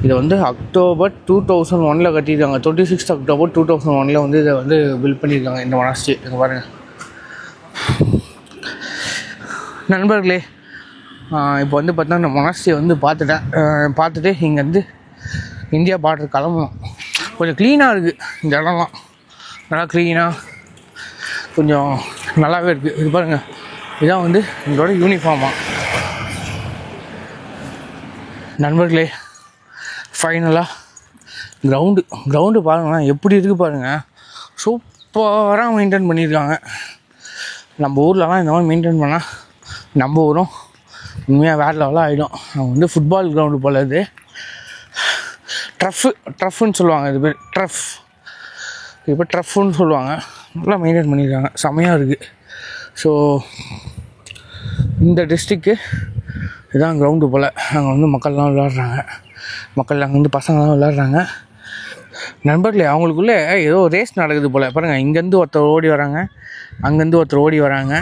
இதை வந்து அக்டோபர் 2001 கட்டியிருக்காங்க. 26 அக்டோபர் 2001 வந்து இதை வந்து பில்ட் பண்ணியிருக்காங்க இந்த மொனாஸ்ட்ரி. இங்கே பாருங்கள் நண்பர்களே. இப்போ வந்து பார்த்தா இந்த மொனாஸ்ட்ரியை வந்து பார்த்துட்டு இங்கேருந்து இந்தியா பார்டர் கிளம்பணும். கொஞ்சம் க்ளீனாக இருக்குது இந்த இடம்லாம், நல்லா க்ளீனாக கொஞ்சம் நல்லாவே இருக்குது. இது பாருங்கள், இதான் வந்து எங்களோட யூனிஃபார்மாக. நண்பர்களே ஃபைனலாக கிரவுண்டு பாருங்களேன் எப்படி இருக்குது பாருங்கள். சூப்பராக மெயின்டைன் பண்ணியிருக்காங்க. நம்ம ஊர்லலாம் இந்த மாதிரி மெயின்டைன் பண்ணால் நம்ம ஊரும் உண்மையாக வேறு லெவலாக ஆகிடும். அவங்க வந்து ஃபுட்பால் கிரவுண்டு போல் இது ட்ரஃப்னு சொல்லுவாங்க. இது பேர் இப்போ ட்ரஃப்னு சொல்லுவாங்க. நல்லா மெயின்டைன் பண்ணியிருக்காங்க, செமையாக இருக்குது. ஸோ இந்த டிஸ்ட்ரிக்கு இதுதான் கிரவுண்டு போல். அங்கே வந்து மக்கள்லாம் விளையாடுறாங்க. அங்கே வந்து பசங்கள்லாம் விளையாடுறாங்க. நண்பர்களே அவங்களுக்குள்ளே ஏதோ ரேஸ் நடக்குது போல். பாருங்கள், இங்கேருந்து ஒருத்தர் ஓடி வராங்க, அங்கேருந்து ஒருத்தர் ஓடி வராங்க.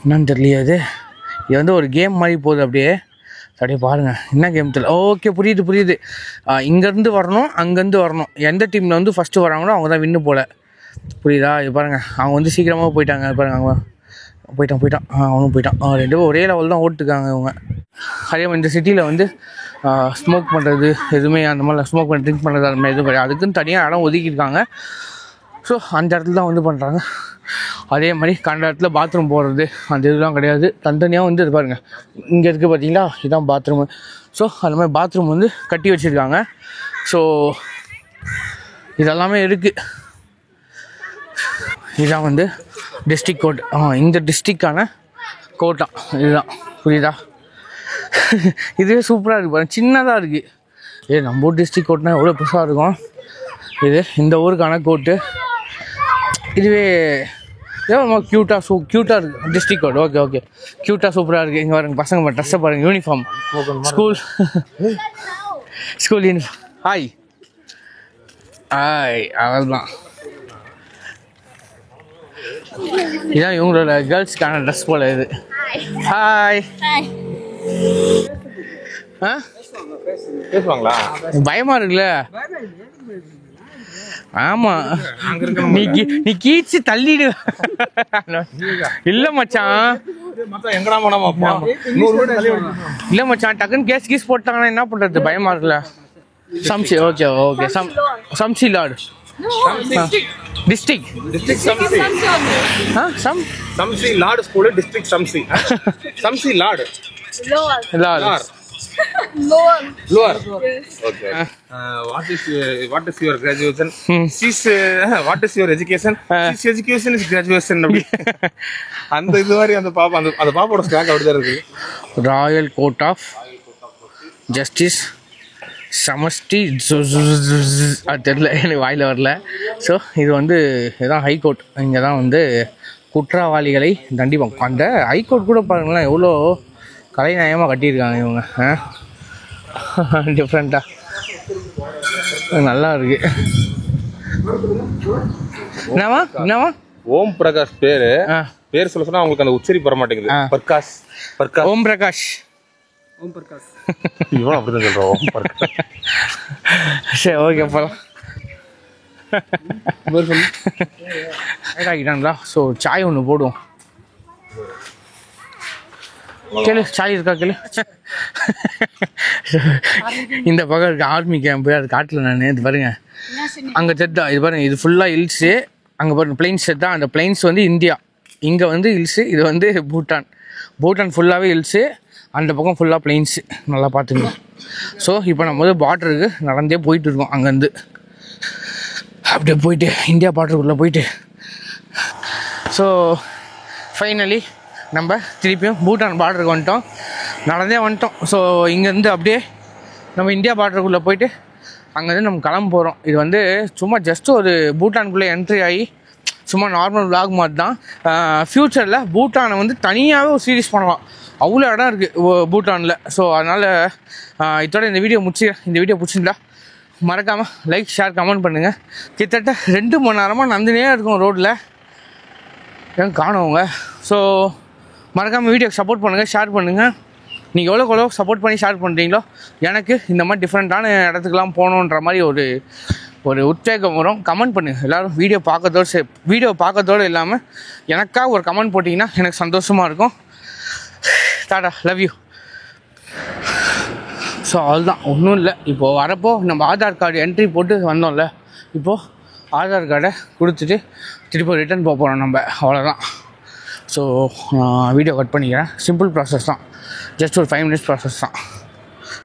என்னன்னு தெரியலையே. இது வந்து ஒரு கேம் மாதிரி போகுது. அப்படியே பாருங்கள் என்ன கேம் தெரியல. ஓகே புரியுது. இங்கேருந்து வரணும், அங்கேருந்து வரணும். எந்த டீமில் வந்து ஃபஸ்ட்டு வராங்களோ அவங்க தான் வின்னு போல். புரியுதா? இது பாருங்கள், அவங்க வந்து சீக்கிரமாக போயிட்டாங்க. பாருங்கள், அவங்க போயிட்டான் அவனும் போயிட்டான். ரெண்டு பேரும் ஒரே லெவல் தான் ஓட்டுக்காங்க அவங்க. அதே மாதிரி இந்த சிட்டியில் வந்து ஸ்மோக் பண்ணுறது எதுவுமே அந்த மாதிரி ஸ்மோக் பண்ணி ட்ரிங்க் பண்ணுறது அந்த மாதிரி எதுவும் கிடையாது. அதுக்குன்னு தனியாக இடம் ஒதுக்கியிருக்காங்க. ஸோ அந்த இடத்துல தான் வந்து பண்ணுறாங்க. அதே மாதிரி கண்ட இடத்துல பாத்ரூம் போடுறது அந்த இதெல்லாம் கிடையாது. தனித்தனியாக வந்து இது பாருங்கள், இங்கே இருக்குது பார்த்தீங்களா, இதுதான் பாத்ரூமு. ஸோ அந்த மாதிரி பாத்ரூம் வந்து கட்டி வச்சுருக்காங்க. ஸோ இதெல்லாமே இருக்குது. இதுதான் வந்து டிஸ்ட்ரிக் கோர்ட். இந்த டிஸ்ட்ரிக்டான கோர்ட்டான் இதுதான். புரியுதா? இதுவே சூப்பராக இருக்குது பாருங்கள், சின்னதாக இருக்குது. நம்ம ஊர் டிஸ்ட்ரிக் கோர்ட்னா எவ்வளோ பெருசாக இருக்கும். இது இந்த ஊருக்கான கோர்ட்டு. இதுவே ஏதோ க்யூட்டாக இருக்குது டிஸ்ட்ரிக் கோர்ட். ஓகே க்யூட்டாக சூப்பராக இருக்குது. இங்கே பாருங்க பசங்க ட்ரெஸ்ஸை பாருங்கள், யூனிஃபார்ம் ஸ்கூல் யூனிஃபார்ம். ஹாய் அவள்தான். இதுதான் இவங்களோட கேர்ள்ஸ்க்கான ட்ரெஸ் போல் இது. ஹாய் பேசுவாங்களா? பயமாக இருக்குல்ல? ஆமாம், நீ கீச்சு தள்ளிடு. இல்லை மச்சான், இல்லை மச்சான், டக்குன்னு கேஸ் போட்டாங்கன்னா என்ன பண்ணுறது? பயமாக இருக்குல்ல? Shamsi okay Shamsi Lord district Shamsi Lord school district Shamsi Lord lower okay what is your graduation? What is your education? His education is graduation. அந்த இது மாதிரி அந்த பாப்பாவோட ஸ்டாக் அப்படிதான் இருக்கு. ராயல் கோர்ட் ஆஃப் ஜஸ்டிஸ் சமஷ்டி அது தெரியல, எனக்கு வாயில் வரல. ஸோ இது வந்து இதுதான் ஹைகோர்ட். இங்கே தான் வந்து குற்றவாளிகளை தண்டிப்பாங்க. அந்த ஹைகோர்ட் கூட பாருங்களேன் எவ்வளோ கலைநயமாக கட்டியிருக்காங்க இவங்க. டிஃப்ரெண்ட்டாக நல்லா இருக்கு. என்னவா ஓம் பிரகாஷ் பேர் சொல்ல சொன்னா அவங்களுக்கு அந்த உச்சரிப்பு வர மாட்டேங்குது. பிரகாஷ் ஓம் பிரகாஷ் இவன் அப்படிதான் சொல்றான். ஓம் பிரகாஷ். சரி ஓகே போகலாம். ஆகிட்டாங்களா? ஸோ சாய் ஒன்று போடுவோம். கேளு, சாய் இருக்கா கேளு. இந்த பக்கம் இருக்க ஆர்மி கேம்ப் அது காட்டில் நான் இது பாருங்க, அங்கே செட்டா இது பாருங்க, இது ஃபுல்லாக ஹில்ஸு. அங்கே பாருங்க பிளைன்ஸ் செட்டா. அந்த பிளைன்ஸ் வந்து இந்தியா, இங்கே வந்து ஹில்ஸு. இது வந்து பூட்டான் ஃபுல்லாகவே ஹில்ஸு. அந்த பக்கம் ஃபுல்லாக பிளெயின்ஸு, நல்லா பார்த்துங்க. ஸோ இப்போ நம்ம வந்து பார்டருக்கு நடந்தே போயிட்டு இருக்கோம். அங்கேருந்து அப்படியே போயிட்டு இந்தியா பார்டருக்குள்ளே போயிட்டு ஸோ ஃபைனலி நம்ம திருப்பியும் பூட்டான் பார்டருக்கு வந்துட்டோம். நடந்தே வந்துட்டோம். ஸோ இங்கேருந்து அப்படியே நம்ம இந்தியா பார்டருக்குள்ளே போயிட்டு அங்கேருந்து நம்ம கிளம்ப போகிறோம். இது வந்து சும்மா ஜஸ்ட் ஒரு பூட்டானுக்குள்ளே என்ட்ரி ஆகி சும்மா நார்மல் விளாக் மாதிரி தான். ஃப்யூச்சரில் பூட்டானை வந்து தனியாகவே ஒரு சீரீஸ் பண்ணலாம், அவ்வளோ இடம் இருக்குது பூட்டானில். ஸோ அதனால் இதோட இந்த வீடியோ இந்த வீடியோ பிடிச்சிருந்தா மறக்காமல் லைக், ஷேர், கமெண்ட் பண்ணுங்கள். கிட்டத்தட்ட 2 மணி நேரமாக நடந்துனே இருக்கும் ரோட்டில், ஏன் காணவங்க. ஸோ மறக்காமல் வீடியோக்கு சப்போர்ட் பண்ணுங்கள், ஷேர் பண்ணுங்கள். நீங்கள் எவ்வளோ சப்போர்ட் பண்ணி ஷேர் பண்ணுறீங்களோ எனக்கு இந்த மாதிரி டிஃப்ரெண்ட்டான இடத்துக்குலாம் போகணுன்ற மாதிரி ஒரு உற்சாகம் வரும். கமெண்ட் பண்ணுங்கள் எல்லோரும். வீடியோ பார்க்கறதோடு இல்லாமல் எனக்காக ஒரு கமெண்ட் போட்டிங்கன்னா எனக்கு சந்தோஷமாக இருக்கும். Tata, love you. ஸோ அவ்வளோதான், ஒன்றும் இல்லை. இப்போது வரப்போ நம்ம ஆதார் கார்டு என்ட்ரி போட்டு வந்தோம்ல, இப்போது ஆதார் கார்டை கொடுத்துட்டு திருப்பி ரிட்டர்ன் போக போகிறோம் நம்ம, அவ்வளோதான். ஸோ வீடியோ கட் பண்ணிக்கிறேன். சிம்பிள் ப்ராசஸ் தான், ஜஸ்ட் ஒரு 5 minutes ப்ராசஸ் தான்.